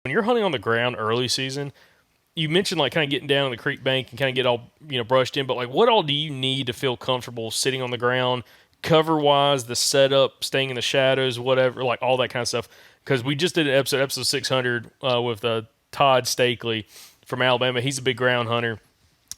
when you're hunting on the ground early season, you mentioned like kind of getting down on the creek bank and kind of get all brushed in, but like what all do you need to feel comfortable sitting on the ground, cover wise, the setup, staying in the shadows, whatever, like all that kind of stuff. Because we just did an episode 600 with Todd Stakely from Alabama. He's a big ground hunter,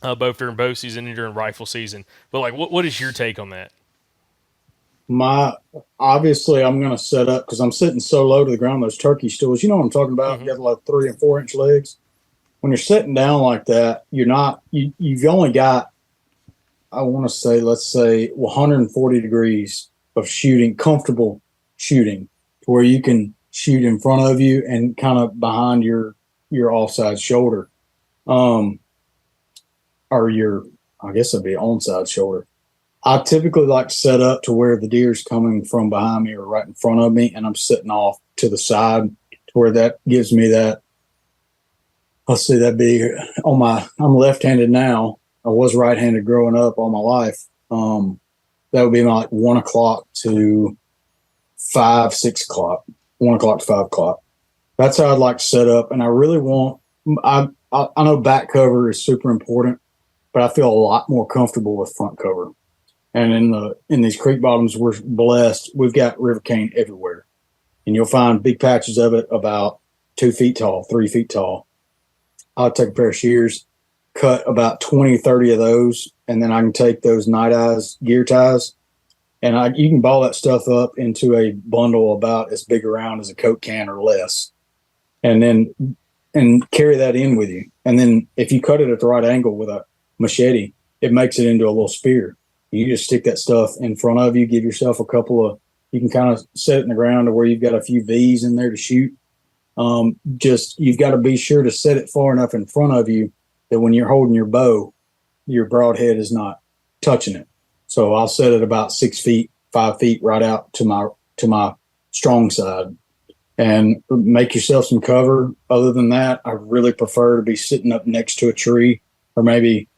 both during bow season and during rifle season. But like, what is your take on that? My Obviously, I'm going to set up because I'm sitting so low to the ground. Those turkey stools, you know what I'm talking about? Mm-hmm. You got like 3 and 4 inch legs. When you're sitting down like that, you're not. You've only got, I want to say, let's say 140 degrees of shooting, comfortable shooting, to where you can shoot in front of you and kind of behind your offside shoulder, um, or your, I guess it'd be onside shoulder. I typically like to set up to where the deer's coming from behind me or right in front of me, and I'm sitting off to the side to where that gives me that. Let's see, that'd be I'm left-handed now. I was right-handed growing up all my life. That would be like 1 o'clock to 6 o'clock, 1 o'clock to 5 o'clock. That's how I'd like to set up. And I really want, I know back cover is super important, but I feel a lot more comfortable with front cover. And in these creek bottoms, we're blessed. We've got river cane everywhere, and you'll find big patches of it about 2 feet tall, 3 feet tall. I'll take a pair of shears, cut about 20, 30 of those, and then I can take those Night Eyes gear ties, and you can ball that stuff up into a bundle about as big around as a Coke can or less, and carry that in with you. And then if you cut it at the right angle with a machete, it makes it into a little spear. You just stick that stuff in front of you, give yourself a couple of, you can kind of set it in the ground to where you've got a few V's in there to shoot. Just, you've got to be sure to set it far enough in front of you that when you're holding your bow, your broadhead is not touching it. So I'll set it about 6 feet, 5 feet right out to my strong side, and make yourself some cover. Other than that, I really prefer to be sitting up next to a tree, or maybe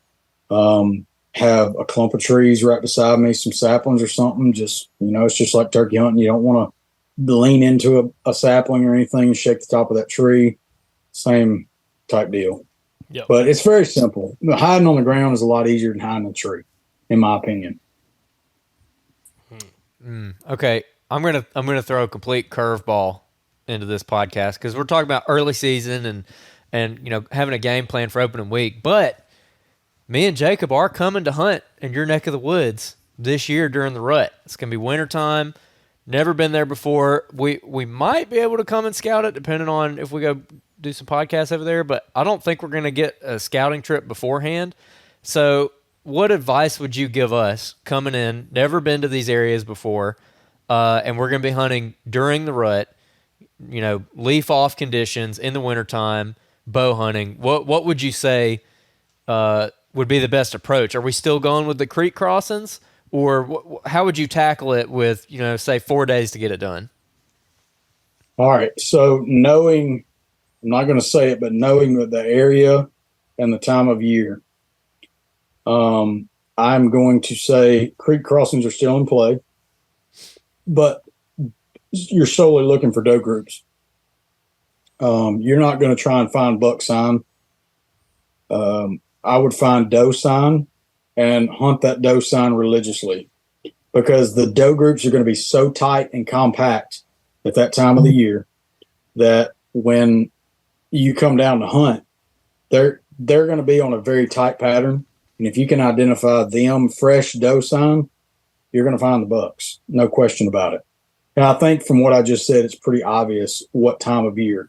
have a clump of trees right beside me, some saplings or something. Just, it's just like turkey hunting. You don't want to lean into a sapling or anything and shake the top of that tree. Same type deal. Yep. But it's very simple. Hiding on the ground is a lot easier than hiding in a tree, in my opinion. Okay, I'm gonna throw a complete curveball into this podcast because we're talking about early season and having a game plan for opening week. But me and Jacob are coming to hunt in your neck of the woods this year during the rut. It's gonna be wintertime. Never been there before. We might be able to come and scout it depending on if we go do some podcasts over there, but I don't think we're going to get a scouting trip beforehand. So what advice would you give us coming in, never been to these areas before, and we're going to be hunting during the rut, leaf off conditions in the wintertime, bow hunting? What would you say would be the best approach? Are we still going with the creek crossings? Or how would you tackle it with, say 4 days to get it done? All right. So knowing, I'm not going to say it, but knowing the area and the time of year, I'm going to say creek crossings are still in play, but you're solely looking for doe groups. You're not going to try and find buck sign. I would find doe sign and hunt that doe sign religiously, because the doe groups are going to be so tight and compact at that time of the year that when you come down to hunt, they're going to be on a very tight pattern. And if you can identify them fresh doe sign, you're going to find the bucks. No question about it. And I think from what I just said, it's pretty obvious what time of year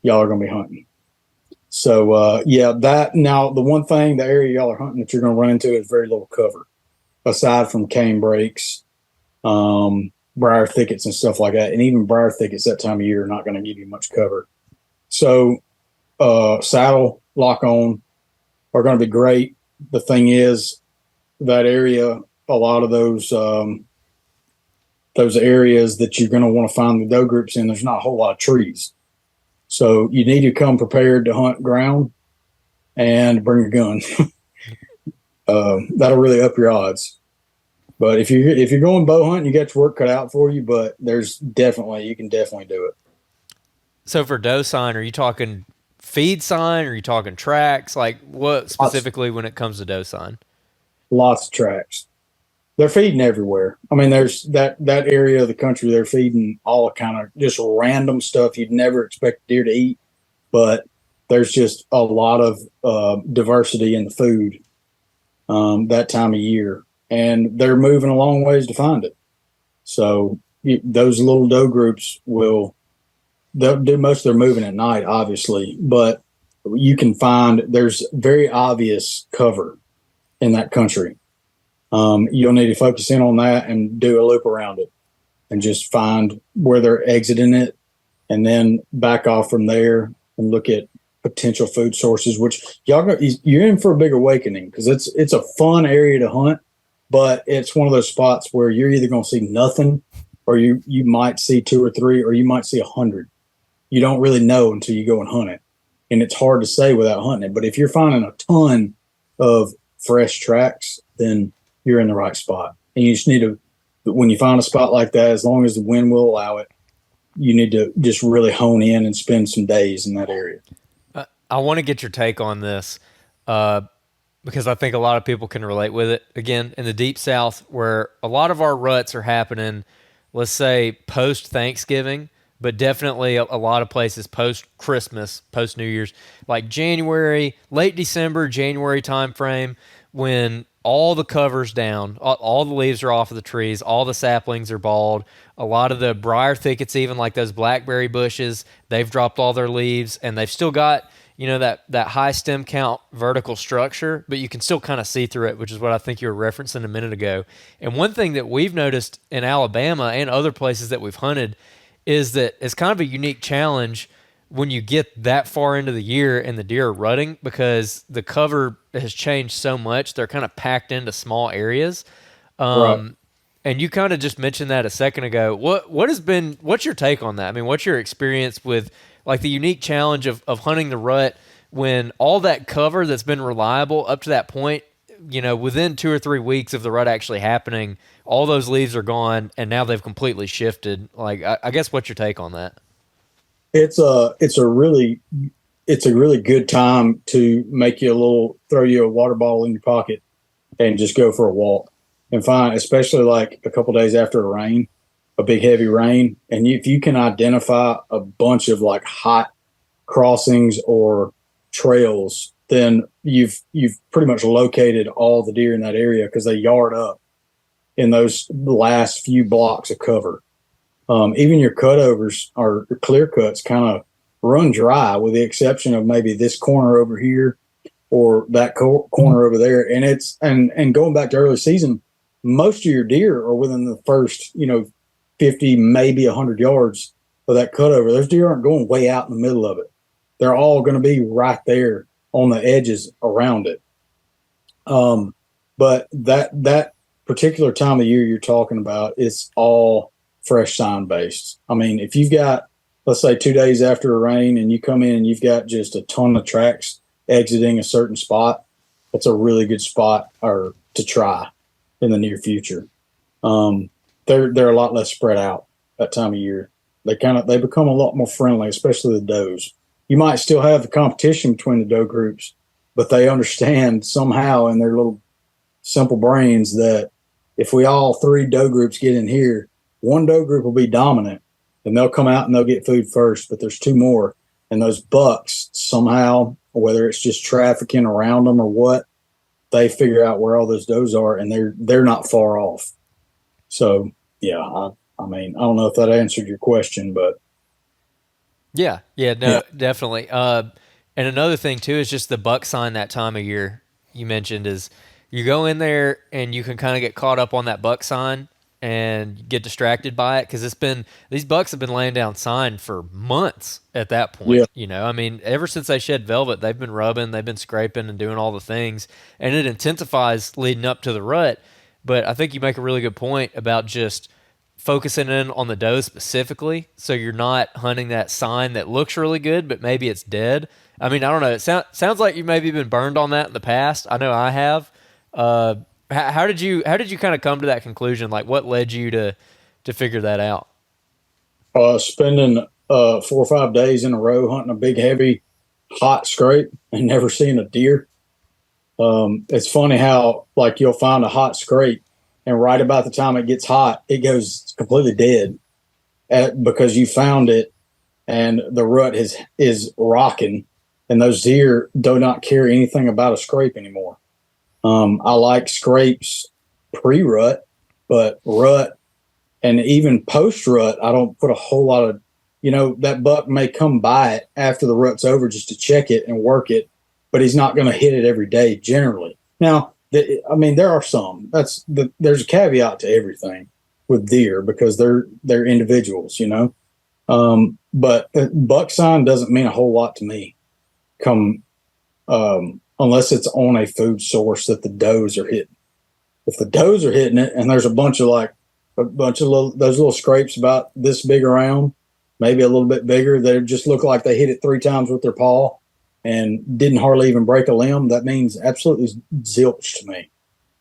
y'all are going to be hunting. So, that now the one thing, the area y'all are hunting that you're going to run into is very little cover, aside from cane breaks, briar thickets and stuff like that. And even briar thickets that time of year are not going to give you much cover. So, saddle, lock on are going to be great. The thing is, that area, a lot of those areas that you're going to want to find the doe groups in, there's not a whole lot of trees. So you need to come prepared to hunt ground and bring a gun. That'll really up your odds. But if you're going bow hunting, you got your work cut out for you. But you can definitely do it. So for doe sign, are you talking feed sign? Or are you talking tracks? Like what Lots, specifically when it comes to doe sign? lots of tracks. They're feeding everywhere. I mean, there's that area of the country. They're feeding all kind of just random stuff you'd never expect deer to eat, but there's just a lot of diversity in the food that time of year, and they're moving a long ways to find it. So those little doe groups they'll do most of their moving at night, obviously, but you can find there's very obvious cover in that country. You'll need to focus in on that and do a loop around it and just find where they're exiting it and then back off from there and look at potential food sources, which you're in for a big awakening because it's a fun area to hunt, but it's one of those spots where you're either going to see nothing or you might see two or three or you might see 100. You don't really know until you go and hunt it. And it's hard to say without hunting it. But if you're finding a ton of fresh tracks, then you're in the right spot. And you just need to, when you find a spot like that, as long as the wind will allow it, you need to just really hone in and spend some days in that area. I want to get your take on this because I think a lot of people can relate with it. Again, in the deep south, where a lot of our ruts are happening, let's say post Thanksgiving, but definitely a lot of places post Christmas, post New Year's, like January, late December, January timeframe, when all the cover's down, all the leaves are off of the trees, all the saplings are bald. A lot of the briar thickets, even like those blackberry bushes, they've dropped all their leaves, and they've still got that high stem count vertical structure, but you can still kind of see through it, which is what I think you were referencing a minute ago. And one thing that we've noticed in Alabama and other places that we've hunted is that it's kind of a unique challenge when you get that far into the year and the deer are rutting because the cover has changed so much. They're kind of packed into small areas. Right. And you kind of just mentioned that a second ago. What's your take on that? I mean, what's your experience with like the unique challenge of hunting the rut when all that cover that's been reliable up to that point, within 2 or 3 weeks of the rut actually happening, all those leaves are gone and now they've completely shifted. Like, I guess what's your take on that? It's a really good time to throw you a water bottle in your pocket and just go for a walk and find, especially like a couple days after a big heavy rain, and if you can identify a bunch of like hot crossings or trails, then you've pretty much located all the deer in that area because they yard up in those last few blocks of cover. Even your cutovers or clear cuts kind of run dry, with the exception of maybe this corner over here or that corner over there. And and going back to early season, most of your deer are within the first 50, maybe 100 yards of that cutover. Those deer aren't going way out in the middle of it. They're all going to be right there on the edges around it. But that particular time of year you're talking about, it's all fresh sign based. I mean, if you've got, let's say 2 days after a rain and you come in and you've got just a ton of tracks exiting a certain spot, that's a really good spot or to try in the near future. They're a lot less spread out that time of year. They become a lot more friendly, especially the does. You might still have the competition between the doe groups, but they understand somehow in their little simple brains that if we all three doe groups get in here, one doe group will be dominant and they'll come out and they'll get food first, but there's two more. And those bucks somehow, whether it's just trafficking around them or what, they figure out where all those does are and they're not far off. So yeah, I mean, I don't know if that answered your question, but Yeah, no, definitely. And another thing too is just the buck sign that time of year you mentioned is you go in there and you can kind of get caught up on that buck sign and get distracted by it because these bucks have been laying down sign for months at that point. yeah, I mean, ever since they shed velvet, they've been rubbing, they've been scraping and doing all the things, and it intensifies leading up to the rut. But I think you make a really good point about just focusing in on the doe specifically, so you're not hunting that sign that looks really good, but maybe it's dead. I mean, I don't know. It sounds like you maybe been burned on that in the past. I know I have. How did you kind of come to that conclusion? Like, what led you to figure that out? spending 4 or 5 days in a row hunting a big, heavy, hot scrape and never seeing a deer. It's funny how like you'll find a hot scrape, and right about the time it gets hot, it goes completely dead because you found it, and the rut is rocking, and those deer do not care anything about a scrape anymore. I like scrapes pre-rut, but rut and even post-rut, I don't put a whole lot of, that buck may come by it after the rut's over just to check it and work it, but he's not going to hit it every day generally. Now, there are some. There's a caveat to everything with deer because they're individuals, But buck sign doesn't mean a whole lot to me. Unless it's on a food source that the does are hitting. If the does are hitting it, and there's a bunch of those little scrapes about this big around, maybe a little bit bigger, they just look like they hit it 3 times with their paw and didn't hardly even break a limb. That means absolutely zilch to me.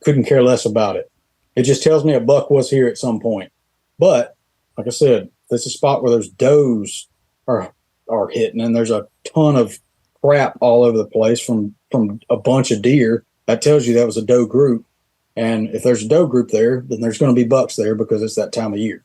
Couldn't care less about it. It just tells me a buck was here at some point. But like I said, there's a spot where those does are hitting, and there's a ton of crap all over the place from a bunch of deer. That tells you that was a doe group. And if there's a doe group there, then there's going to be bucks there because it's that time of year.